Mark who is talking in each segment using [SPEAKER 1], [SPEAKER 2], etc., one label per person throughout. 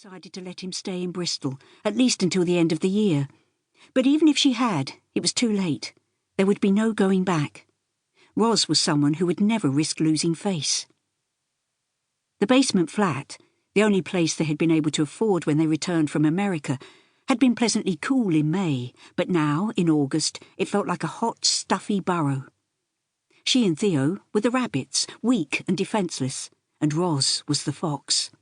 [SPEAKER 1] decided to let him stay in Bristol, at least until the end of the year. But even if she had, it was too late. There would be no going back. Ros was someone who would never risk losing face. The basement flat, the only place they had been able to afford when they returned from America, had been pleasantly cool in May, but now, in August, it felt like a hot, stuffy burrow. She and Theo were the rabbits, weak and defenceless, and Ros was the fox.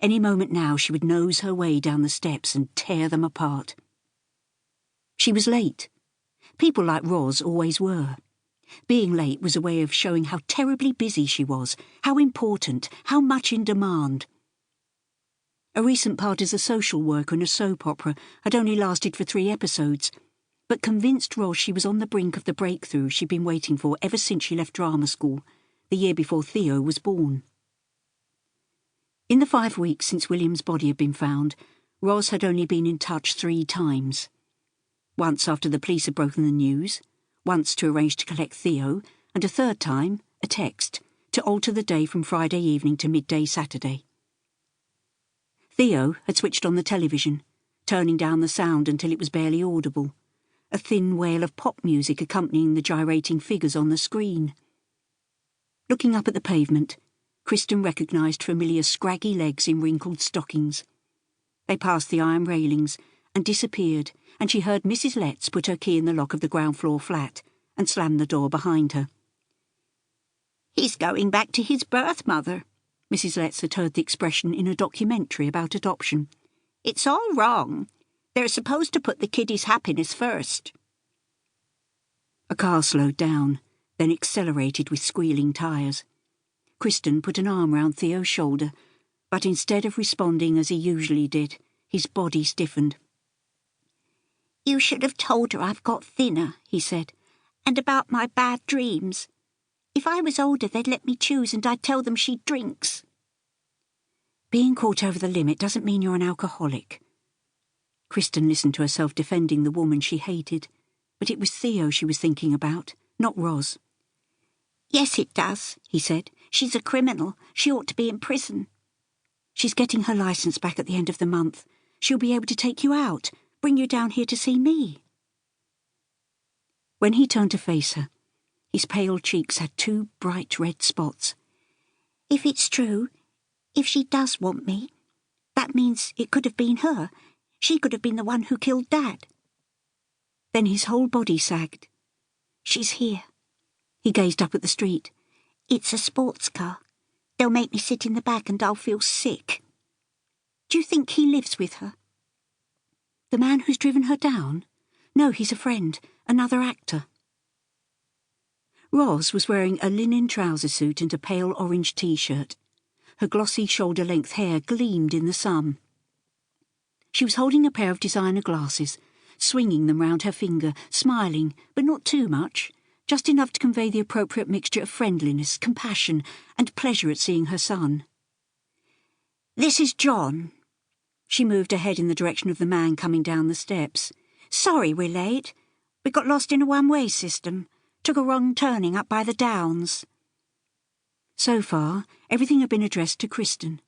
[SPEAKER 1] Any moment now she would nose her way down the steps and tear them apart. She was late. People like Ros always were. Being late was a way of showing how terribly busy she was, how important, how much in demand. A recent part as a social worker in a soap opera had only lasted for 3 episodes, but convinced Ros she was on the brink of the breakthrough she'd been waiting for ever since she left drama school, the year before Theo was born. In the 5 weeks since William's body had been found, Ros had only been in touch 3 times. Once after the police had broken the news, once to arrange to collect Theo, and a 3rd time, a text, to alter the day from Friday evening to midday Saturday. Theo had switched on the television, turning down the sound until it was barely audible, a thin wail of pop music accompanying the gyrating figures on the screen. Looking up at the pavement, Kristen recognised familiar scraggy legs in wrinkled stockings. They passed the iron railings and disappeared, and she heard Mrs. Letts put her key in the lock of the ground floor flat and slam the door behind her. "He's going back to his birth mother," Mrs. Letts had heard the expression in a documentary about adoption. "It's all wrong. They're supposed to put the kiddie's happiness first." A car slowed down, then accelerated with squealing tyres. Kristen put an arm round Theo's shoulder, but instead of responding as he usually did, his body stiffened. "You should have told her I've got thinner," he said, "and about my bad dreams. If I was older, they'd let me choose and I'd tell them she drinks." Being caught over the limit doesn't mean you're an alcoholic. Kristen listened to herself defending the woman she hated, but it was Theo she was thinking about, not Ros. "Yes, it does," he said. "She's a criminal. She ought to be in prison." "She's getting her licence back at the end of the month. She'll be able to take you out, bring you down here to see me." When he turned to face her, his pale cheeks had 2 bright red spots. "If it's true, if she does want me, that means it could have been her. She could have been the one who killed Dad." Then his whole body sagged. "She's here." He gazed up at the street. "It's a sports car. They'll make me sit in the back and I'll feel sick." "Do you think he lives with her?" "The man who's driven her down? No, he's a friend, another actor." Ros was wearing a linen trouser suit and a pale orange T-shirt. Her glossy shoulder-length hair gleamed in the sun. She was holding a pair of designer glasses, swinging them round her finger, smiling, but not too much, just enough to convey the appropriate mixture of friendliness, compassion, and pleasure at seeing her son. "This is John." She moved her head in the direction of the man coming down the steps. "Sorry we're late. We got lost in a one-way system. Took a wrong turning up by the Downs." So far, everything had been addressed to Kristen.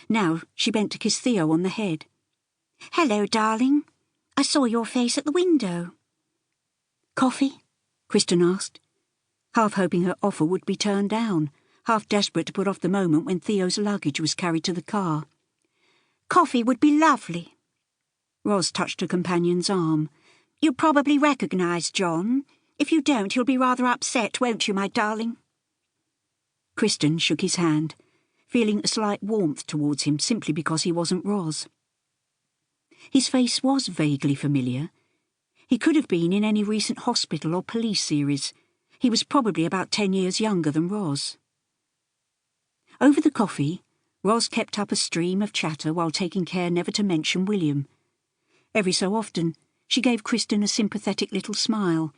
[SPEAKER 1] Now she bent to kiss Theo on the head. "Hello, darling. I saw your face at the window." "Coffee?" Kristen asked, half hoping her offer would be turned down, half desperate to put off the moment when Theo's luggage was carried to the car. "Coffee would be lovely." Ros touched her companion's arm. "You probably recognise John. If you don't, he'll be rather upset, won't you, my darling?" Kristen shook his hand, feeling a slight warmth towards him simply because he wasn't Ros. His face was vaguely familiar. He could have been in any recent hospital or police series. He was probably about 10 years younger than Ros. Over the coffee, Ros kept up a stream of chatter while taking care never to mention William. Every so often, she gave Kristen a sympathetic little smile,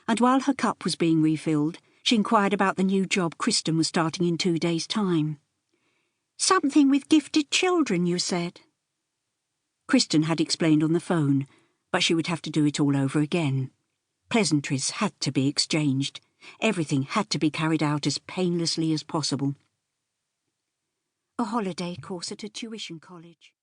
[SPEAKER 1] and while her cup was being refilled, she inquired about the new job Kristen was starting in 2 days' time. "Something with gifted children, you said." Kristen had explained on the phone, but she would have to do it all over again. Pleasantries had to be exchanged. Everything had to be carried out as painlessly as possible. A holiday course at a tuition college.